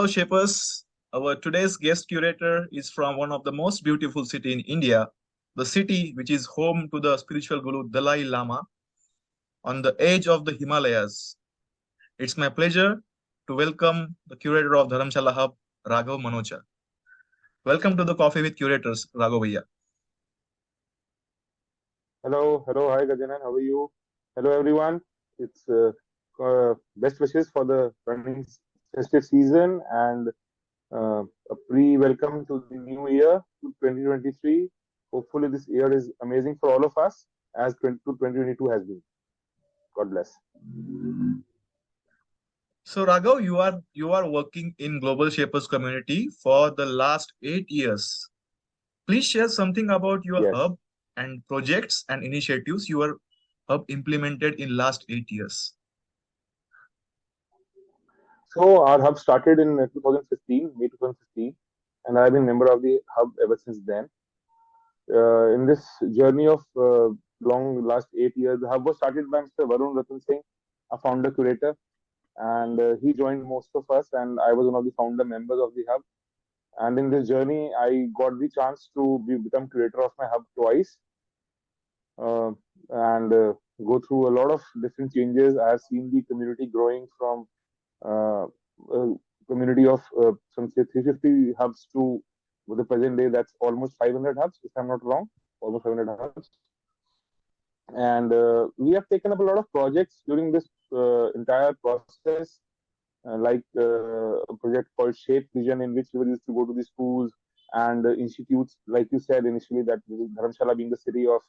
Hello, Shapers. Our today's guest curator is from one of the most beautiful city in India, the city which is home to the spiritual guru Dalai Lama on the edge of the Himalayas. It's my pleasure to welcome the curator of Dharamsala Hub, Raghav Manocha. Welcome to the Coffee with Curators, Raghav Bhaiya. Hi Gajanan, how are you? Hello everyone. It's best wishes for the running festive season and a pre-welcome to the new year, to 2023. Hopefully this year is amazing for all of us as 2022 has been. God bless. So, Raghav, you are working in Global Shapers community for the last 8 years. Please share something about your Yes. hub and projects and initiatives your hub implemented in last 8 years. So our hub started in 2015, May 2015, and I've been member of the hub ever since then. In this journey of long last 8 years, the hub was started by Mr. Varun Ratan Singh, a founder curator, and he joined most of us, and I was one of the founder members of the hub. And in this journey, I got the chance to become curator of my hub twice, uh, and go through a lot of different changes. I have seen the community growing from uh, a community of some say 350 hubs to with the present day that's almost 500 hubs, if I'm not wrong, almost 500 hubs. And we have taken up a lot of projects during this entire process, a project called Shape Vision, in which we used to go to the schools and institutes, like you said initially, that Dharamshala being the city of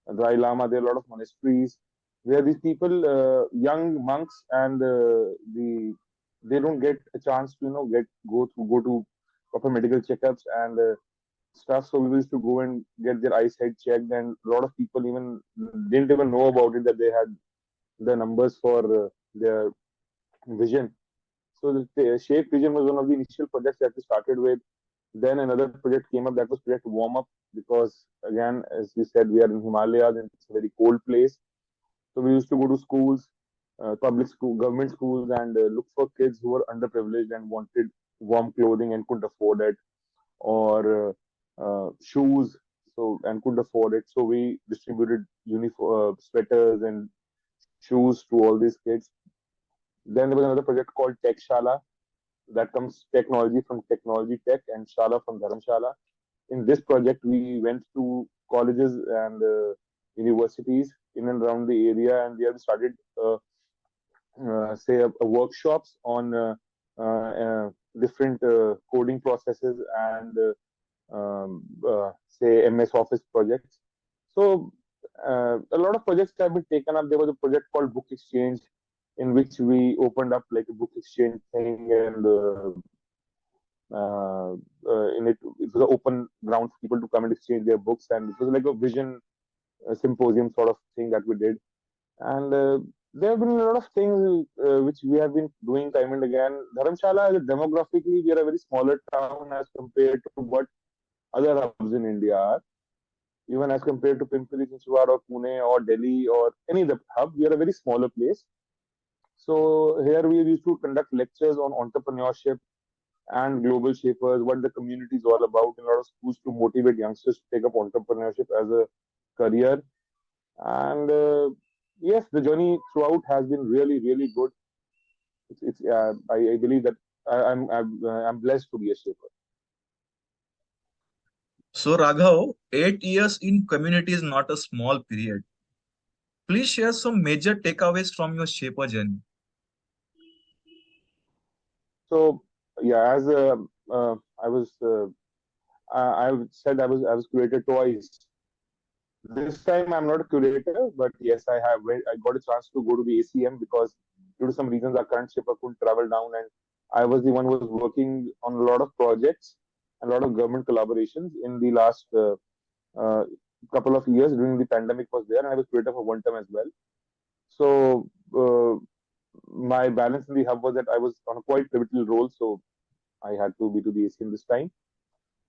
Dalai Lama, there are a lot of monasteries where these people, young monks, and they don't get a chance to go to proper medical checkups and stuff. So we used to go and get their eyesight checked, and a lot of people even didn't even know about it that they had the numbers for their vision. So the Shape Vision was one of the initial projects that we started with. Then another project came up, that was Project Warm Up, because again, as we said, we are in Himalayas and it's a very cold place. So we used to go to schools, public school, government schools, and look for kids who were underprivileged and wanted warm clothing and couldn't afford it, or shoes, so and couldn't afford it. So we distributed uniform sweaters and shoes to all these kids. Then there was another project called Tech Shala, that comes technology from technology tech and Shala from Dharamshala. In this project, we went to colleges and universities in and around the area, and we have started, workshops on different coding processes and say MS Office projects. So a lot of projects have been taken up. There was a project called Book Exchange, in which we opened up like a book exchange thing, and in it was an open ground for people to come and exchange their books, and it was like a vision symposium sort of thing that we did. And there have been a lot of things which we have been doing time and again. Dharamshala, demographically, we are a very smaller town as compared to what other hubs in India are. Even as compared to Pimpri, Chinchwad, or Pune, or Delhi, or any other hub, we are a very smaller place. So here we used to conduct lectures on entrepreneurship and global shapers, what the community is all about in a lot of schools, to motivate youngsters to take up entrepreneurship as a career. And yes, the journey throughout has been really, really good. I believe that I'm blessed to be a shaper. So, Raghav, 8 years in community is not a small period. Please share some major takeaways from your shaper journey. So yeah, as I was I said I was curated twice. This time I'm not a curator, but yes, I got a chance to go to the ACM because due to some reasons our current shipper couldn't travel down, and I was the one who was working on a lot of projects and a lot of government collaborations in the last uh, couple of years during the pandemic was there, and I was curator for one term as well. So my balance in the hub was that I was on a quite pivotal role, so I had to be to the ACM this time.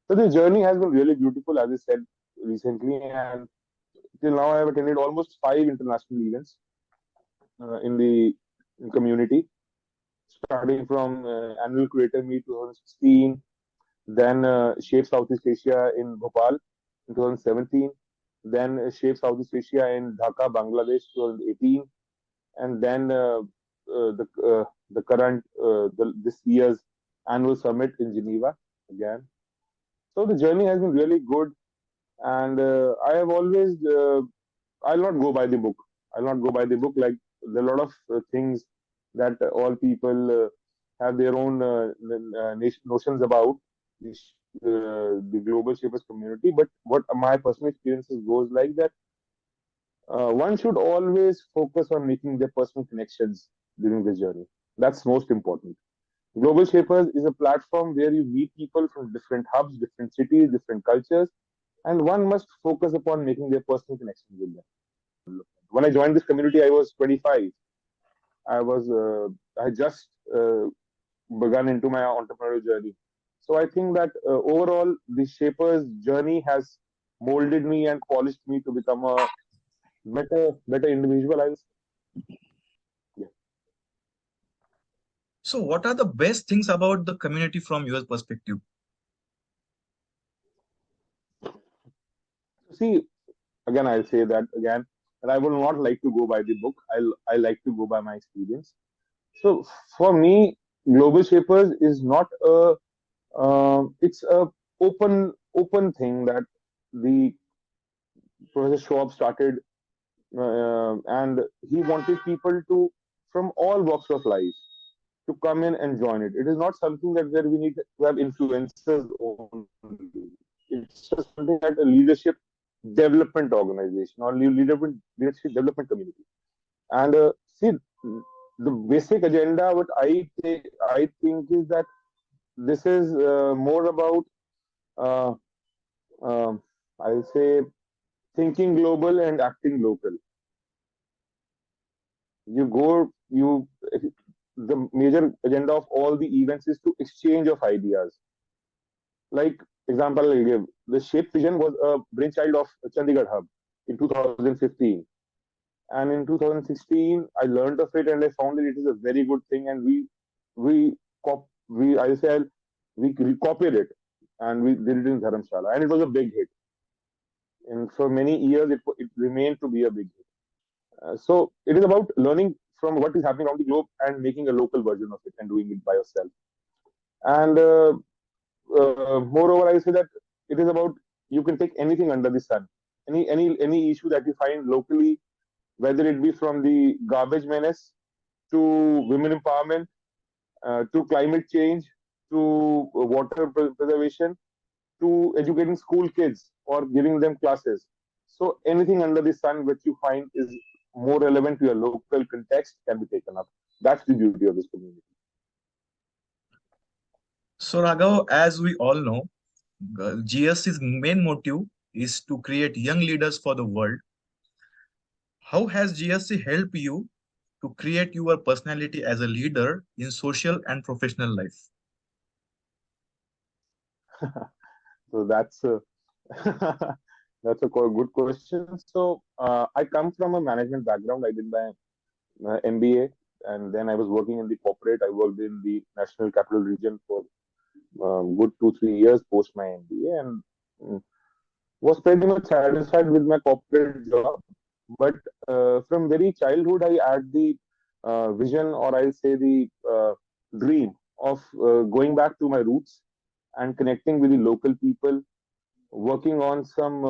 So the journey has been really beautiful, as I said recently, and till now I have attended almost five international events in the community. starting from annual Curator Meet 2016, then Shape Southeast Asia in Bhopal in 2017, then Shape Southeast Asia in Dhaka, Bangladesh 2018, and then the current this year's annual summit in Geneva again. So the journey has been really good, and I have always I'll not go by the book. I'll not go by the book. Like there are a lot of things that all people have their own notions about the global shapers community. But what my personal experiences goes like that, one should always focus on making their personal connections during the journey. That's most important. Global Shapers is a platform where you meet people from different hubs, different cities, different cultures, and one must focus upon making their personal connections with them. When I joined this community, I was 25. I was I just begun into my entrepreneurial journey. So I think that overall, the Shapers journey has molded me and polished me to become a better individual. I would say. Yeah. So, what are the best things about the community from your perspective? See, again, I'll say that again, that I would not like to go by the book. I like to go by my experience. So for me, Global Shapers is not a it's a open thing that the Professor Schwab started, and he wanted people to from all walks of life to come in and join it. It is not something that where we need to have influencers only. It's just something that a leadership development organization or leadership development community. And see, the basic agenda, what I think is that this is more about, uh, um I'll say, thinking global and acting local. You go, you the major agenda of all the events is to exchange of ideas. Like example, I'll give the Shape Vision was a brainchild of Chandigarh Hub in 2015, and in 2016 I learned of it and I found that it is a very good thing, and we we I said we copied it and we did it in Dharamshala, and it was a big hit. And for many years it remained to be a big hit. So it is about learning from what is happening around the globe and making a local version of it and doing it by yourself. And moreover, I say that it is about you can take anything under the sun, any issue that you find locally, whether it be from the garbage menace to women empowerment, to climate change, to water preservation, to educating school kids or giving them classes. So anything under the sun which you find is more relevant to your local context can be taken up. That's the beauty of this community. So, Raghav, as we all know, GSC's main motive is to create young leaders for the world. How has GSC helped you to create your personality as a leader in social and professional life? So that's that's a good question. So I come from a management background. I did my MBA, and then I was working in the corporate. I worked in the National Capital Region for good 2 3 years post my MBA, and was pretty much satisfied with my corporate job. But from very childhood, I had the vision, or I'll say the dream of going back to my roots and connecting with the local people, working on some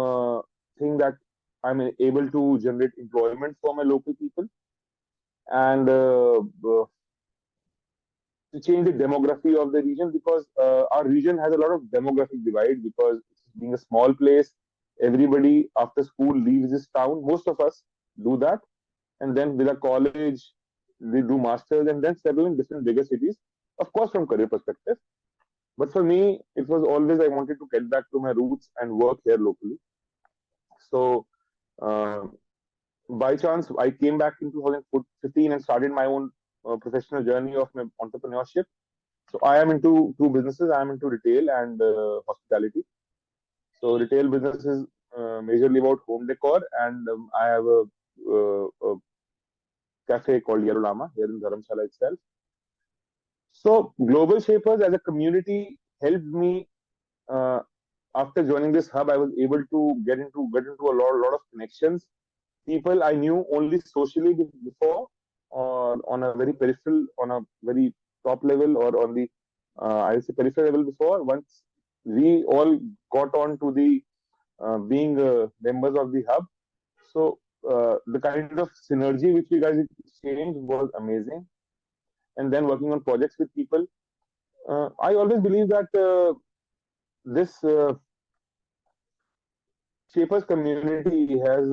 thing that I'm able to generate employment for my local people, and to change the demography of the region, because our region has a lot of demographic divide, because being a small place, everybody after school leaves this town. Most of us do that, and then with a college, they do masters and then settle in different bigger cities. Of course, from career perspective. But for me, it was always I wanted to get back to my roots and work here locally. So uh, by chance, I came back in 2015 and started my own professional journey of my entrepreneurship. So I am into two businesses. I am into retail and hospitality. So retail business is majorly about home decor, and I have a cafe called Yellow Lama here in Dharamshala itself. So Global Shapers as a community helped me. Uh, After joining this hub, I was able to get into a lot of connections. People I knew only socially before, or on a very peripheral, on a very top level, or on the I would say peripheral level before. Once we all got on to the being members of the hub, so the kind of synergy which we guys exchanged was amazing. And then working on projects with people, I always believe that this Shapers community has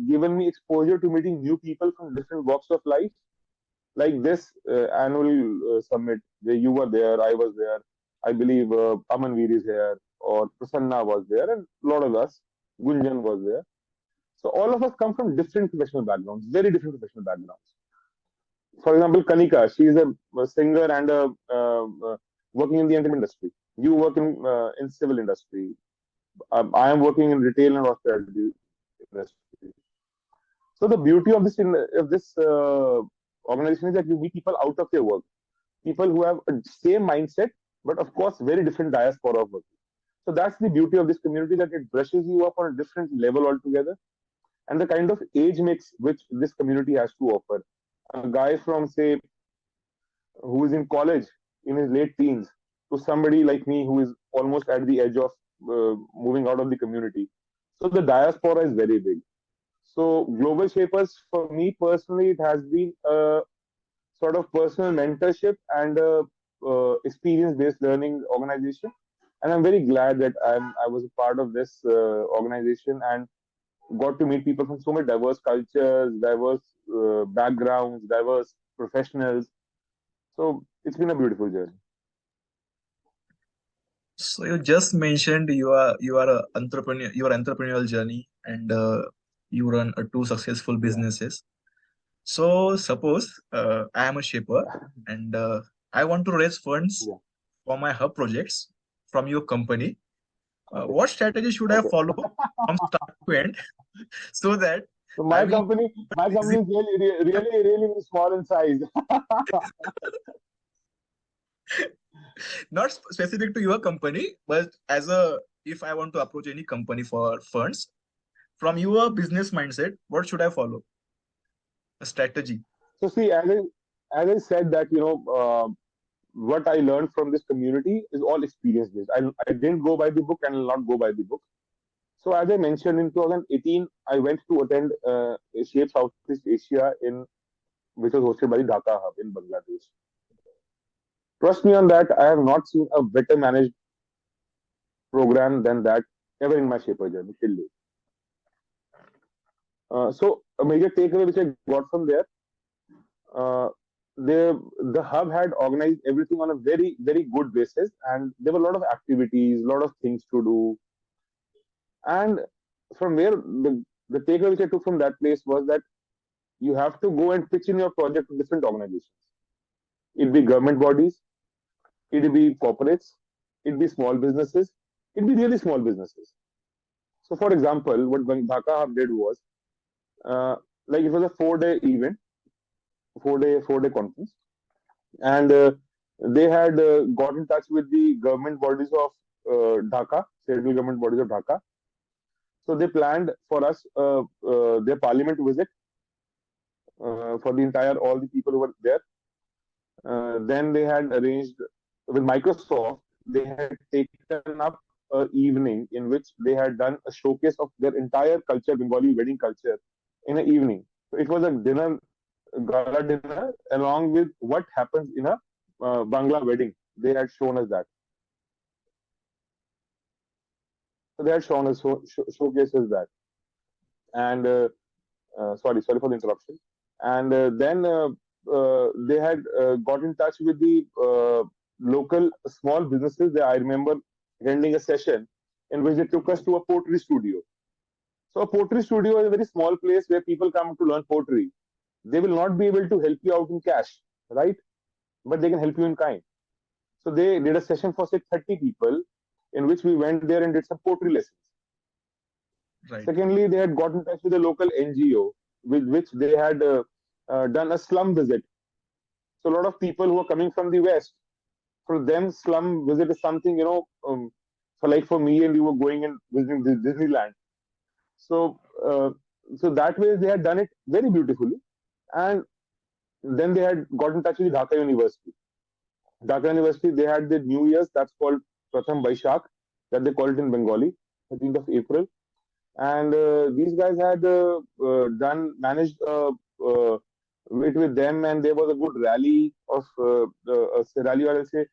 given me exposure to meeting new people from different walks of life. Like this annual summit, where you were there, I was there. I believe Amanveer is here, or Prasanna was there, and a lot of us. Gunjan was there. So all of us come from different professional backgrounds, very different professional backgrounds. For example, Kanika, she is a singer and working in the entertainment industry. You work in civil industry. I am working in retail and hospitality industry. So the beauty of this organization is that you meet people out of your work, people who have a same mindset, but of course very different diaspora of work. So that's the beauty of this community, that it brushes you up on a different level altogether, and the kind of age mix which this community has to offer. A guy from say who is in college in his late teens to somebody like me who is almost at the edge of moving out of the community. So the diaspora is very big. So Global Shapers, for me personally, it has been a sort of personal mentorship and a experience-based learning organization. And I'm very glad that I was a part of this organization and got to meet people from so many diverse cultures, diverse backgrounds, diverse professionals. So it's been a beautiful journey. So you just mentioned you are a entrepreneur, your entrepreneurial journey, and you run two successful Yeah. businesses. So suppose I am a shaper and I want to raise funds Yeah. for my hub projects from your company. Okay. What strategy should I Okay. follow from start to end so that So I my will company, my easy, company is really small in size. not specific to your company, but as a if I want to approach any company for funds from your business mindset, what should I follow? A strategy. So see, as I said that what I learned from this community is all experience based. I didn't go by the book and will not go by the book. So as I mentioned, in 2018, I went to attend Shape Southeast Asia in which was hosted by the Dhaka Hub in Bangladesh. Trust me on that, I have not seen a better managed program than that ever in my Shaper journey till date. So a major takeaway which I got from there, uh, the hub had organized everything on a very good basis, and there were a lot of activities, a lot of things to do. And from where the takeaway which I took from that place was that you have to go and pitch in your project to different organizations. It'd be government bodies, it'd be corporates, it'd be small businesses, it'd be really small businesses. So, for example, what Dhaka Hub did was, uh, like it was a 4 day event, 4 day conference, and they had got in touch with the government bodies of Dhaka, central government bodies of Dhaka. So they planned for us their parliament visit for the entire all the people who were there. Then they had arranged with Microsoft. They had taken up an evening in which they had done a showcase of their entire culture, Bengali wedding culture, in an evening. So it was a dinner, gala dinner, along with what happens in a Bangla wedding. They had shown us that. So they had shown us showcases that. And sorry for the interruption. And then they had got in touch with the local small businesses. I remember attending a session in which they took us to a pottery studio. So a pottery studio is a very small place where people come to learn pottery. They will not be able to help you out in cash, right? But they can help you in kind. So they did a session for say 30 people, in which we went there and did some pottery lessons. Right. Secondly, they had got in touch with a local NGO with which they had done a slum visit. So a lot of people who are coming from the West, For them, slum visit is something, for like for me and you were going and visiting Disneyland. So, so that way they had done it very beautifully. And then they had got in touch with Dhaka University. Dhaka University, they had the New Year's, that's called Pratham Baishak, that they call it in Bengali, 13th of April. And these guys had managed it with them, and there was a good rally of a rally, or I'll say,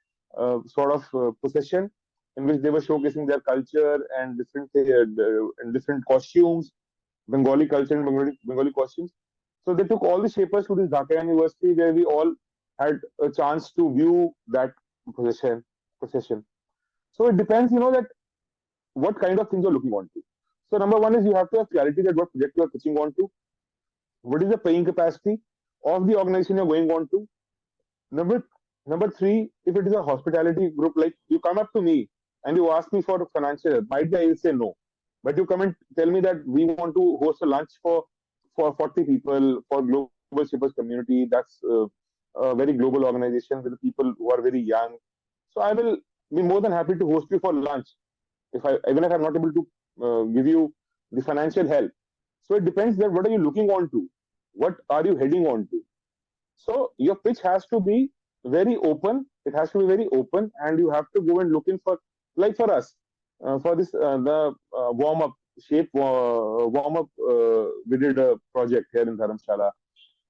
sort of procession in which they were showcasing their culture and different costumes, Bengali culture and Bengali costumes. So they took all the shapers to this Dhaka University, where we all had a chance to view that procession. So it depends, that what kind of things you're looking onto. So number one is you have to have clarity that what project you are pitching onto, what is the paying capacity of the organization you're going on to. Number three, if it is a hospitality group, like you come up to me and you ask me for financial help, might be I will say no. But you come and tell me that we want to host a lunch for 40 people for Global Shippers community. That's a very global organization with people who are very young. So I will be more than happy to host you for lunch, even if I'm not able to give you the financial help. So it depends that what are you looking on to, what are you heading on to. So your pitch has to be very open. It has to be very open, and you have to go and look in for, like for us, for this the warm up warm up. We did a project here in Dharamshala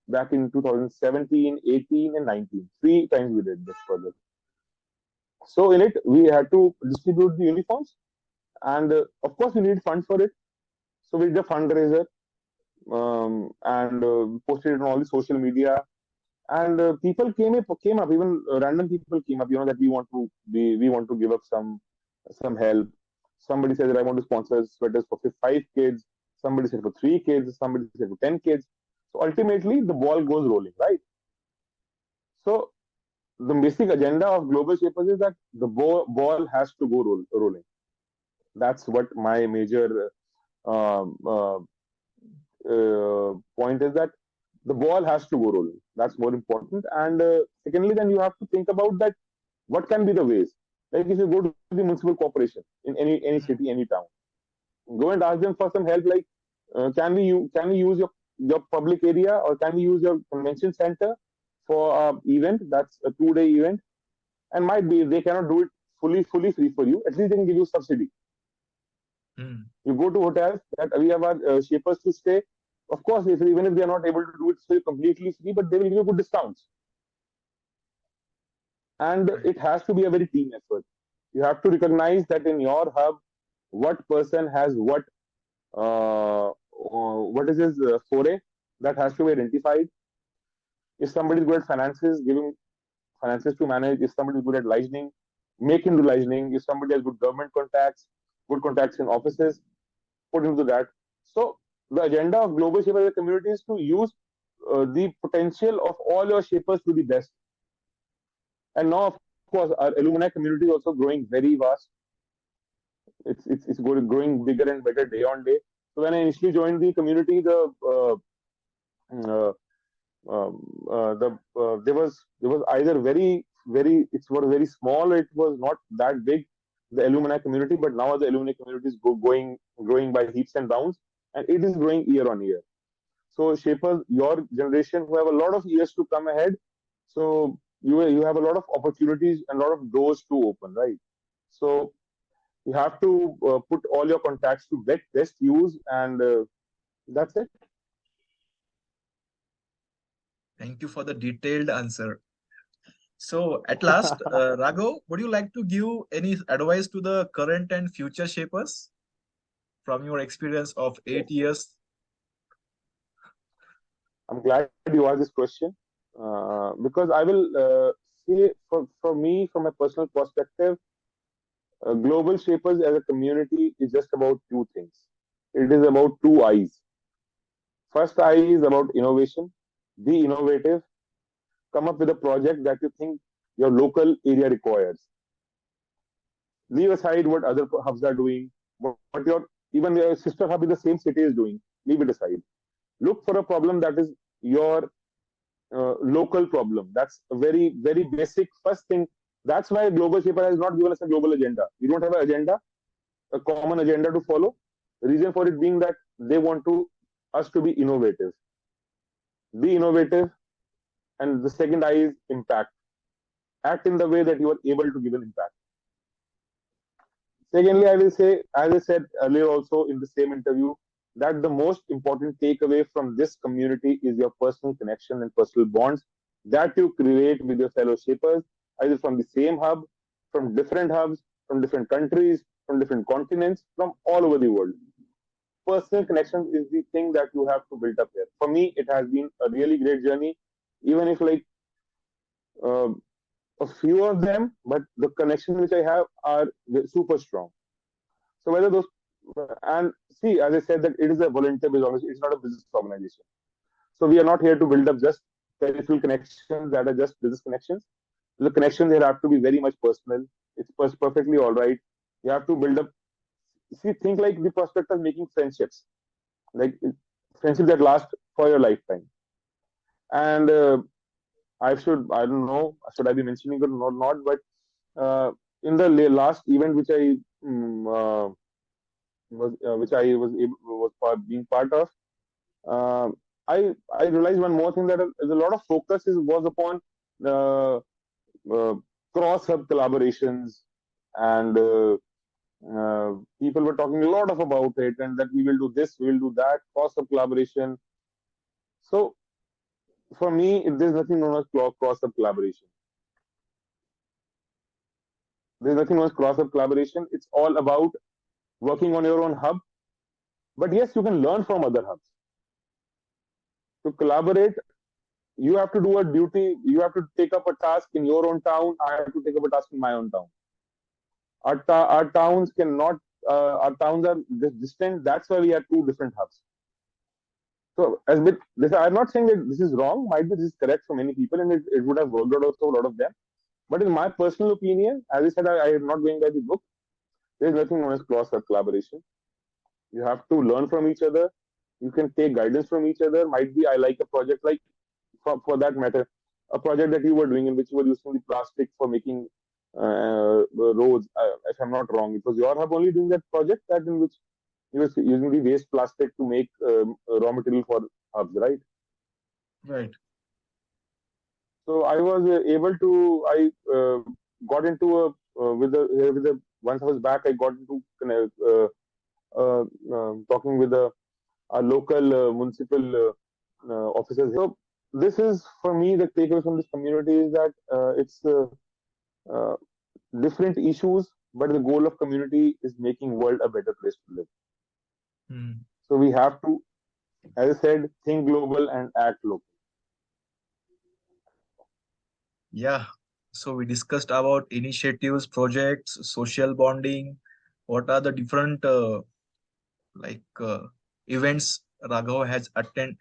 back in 2017, 18, and 19. 3 times we did this project. So in it, we had to distribute the uniforms, and of course, we need funds for it. So we did a fundraiser and posted it on all the social media. And people came up, even random people came up, that we want to give up some help. Somebody said that I want to sponsor sweaters for 5 kids. Somebody said for 3 kids. Somebody said for 10 kids. So ultimately, the ball goes rolling, right? So the basic agenda of Global Shapers is that the ball has to go rolling. That's what my major point is, that the ball has to go rolling. That's more important. And secondly, then you have to think about that what can be the ways. Like if you go to the municipal corporation in any city, any town, go and ask them for some help. Like, can we use your public area, or can we use your convention center for an event that's a 2-day event? And might be they cannot do it fully free for you. At least they can give you subsidy. You go to hotels that we have our shapers to stay. Of course, even if they are not able to do it so completely free, but they will give you good discounts. And it has to be a very team effort. You have to recognize that in your hub, what person has what is his foray, that has to be identified. If somebody is good at finances, give him finances to manage. If somebody is good at licensing, make him do licensing. If somebody has good government contacts, good contacts in offices, put into that. So the agenda of Global Shapers community is to use the potential of all your shapers to the best. And now, of course, our alumni community is also growing very vast. It's growing bigger and better day on day. So when I initially joined the community, there was either very it was very small, or it was not that big, the alumni community. But now the alumni community is growing by heaps and bounds, and it is growing year on year. So shapers, your generation, who have a lot of years to come ahead, so you have a lot of opportunities and a lot of doors to open, right? So you have to put all your contacts to best use, and that's it. Thank you for the detailed answer. So at last, Raghav, would you like to give any advice to the current and future shapers from your experience of 8 years? I'm glad you asked this question, because I will say, for me, from a personal perspective, Global Shapers as a community is just about two things. It is about two eyes. First eye is about innovation. Be innovative. Come up with a project that you think your local area requires. Leave aside what other hubs are doing, what even your sister hub in the same city is doing. Leave it aside. Look for a problem that is your local problem. That's a very, very basic first thing That's why Global Shaper has not given us a global agenda. We don't have an agenda, a common agenda to follow. The reason for it being that they want to us to be innovative. Be innovative, and the second I is impact. Act in the way that you are able to give an impact. Secondly, I will say, as I said earlier also in the same interview, that the most important takeaway from this community is your personal connection and personal bonds that you create with your fellow shapers, either from the same hub, from different hubs, from different countries, from different continents, from all over the world. Personal connection is the thing that you have to build up here. For me, it has been a really great journey, even if like uh, a few of them, but the connections which I have are super strong. So whether those and see, as I said, that it is a volunteer-based organization. It's not a business organization. So we are not here to build up just peripheral connections that are just business connections. The connections here have to be very much personal. It's perfectly all right. You have to build up. See, think like the prospect of making friendships, like friendships that last for your lifetime. And I don't know, should I be mentioning it or not, but in the last event which I which I being part of, uh, I realized one more thing, that a lot of focus was upon uh, uh, cross hub collaborations, and people were talking a lot about it, and that we will do this, we will do that, cross hub collaboration. So for me, there's nothing known as cross hub collaboration. There's nothing known as cross hub collaboration. It's all about working on your own hub. But yes, you can learn from other hubs. To collaborate, you have to do a duty. You have to take up a task in your own town. I have to take up a task in my own town. Our towns cannot. Our towns are distant. That's why we have two different hubs. So as with this, I'm not saying that this is wrong. Might be this is correct for many people, and it would have worked out also a lot of them. But in my personal opinion, as I said, I am not going by the book. There is nothing known as cross hub collaboration. You have to learn from each other. You can take guidance from each other. Might be I like a project, like for that matter, a project that you were doing in which you were using the plastic for making roads. If I'm not wrong, it was your hub only doing that project, that in which you were using the waste plastic to make raw material for hubs, right? Right. So I was able to. I got into a with the once I was back, I got into talking with our local municipal officers. So this is for me the takeaway from this community is that it's uh, different issues, but the goal of community is making world a better place to live. Hmm. So we have to, as I said, think global and act local. Yeah. So we discussed about initiatives, projects, social bonding. What are the different like events Raghav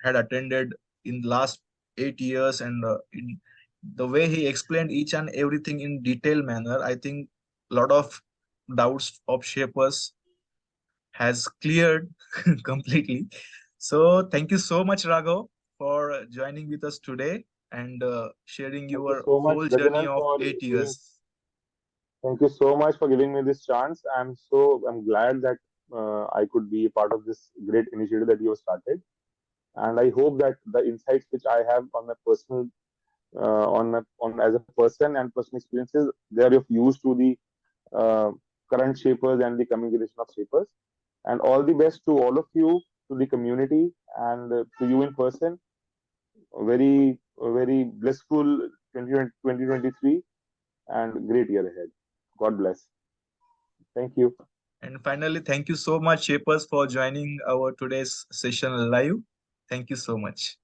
had attended in last 8 years, and in the way he explained each and everything in detailed manner, I think a lot of doubts of shapers has cleared completely. So thank you so much, Raghav, for joining with us today and sharing Thank you your so much, whole journey Gajanan, of for eight giving. years. Thank you so much for giving me this chance. I'm glad that I could be a part of this great initiative that you have started, and I hope that the insights which I have on my personal on as a person and personal experiences, they are of use to the uh, current shapers and the coming generation of shapers. And all the best to all of you, to the community, and to you in person. Very blissful 2023 and great year ahead. God bless. Thank you. And finally, thank you so much, shapers, for joining our today's session live. Thank you so much.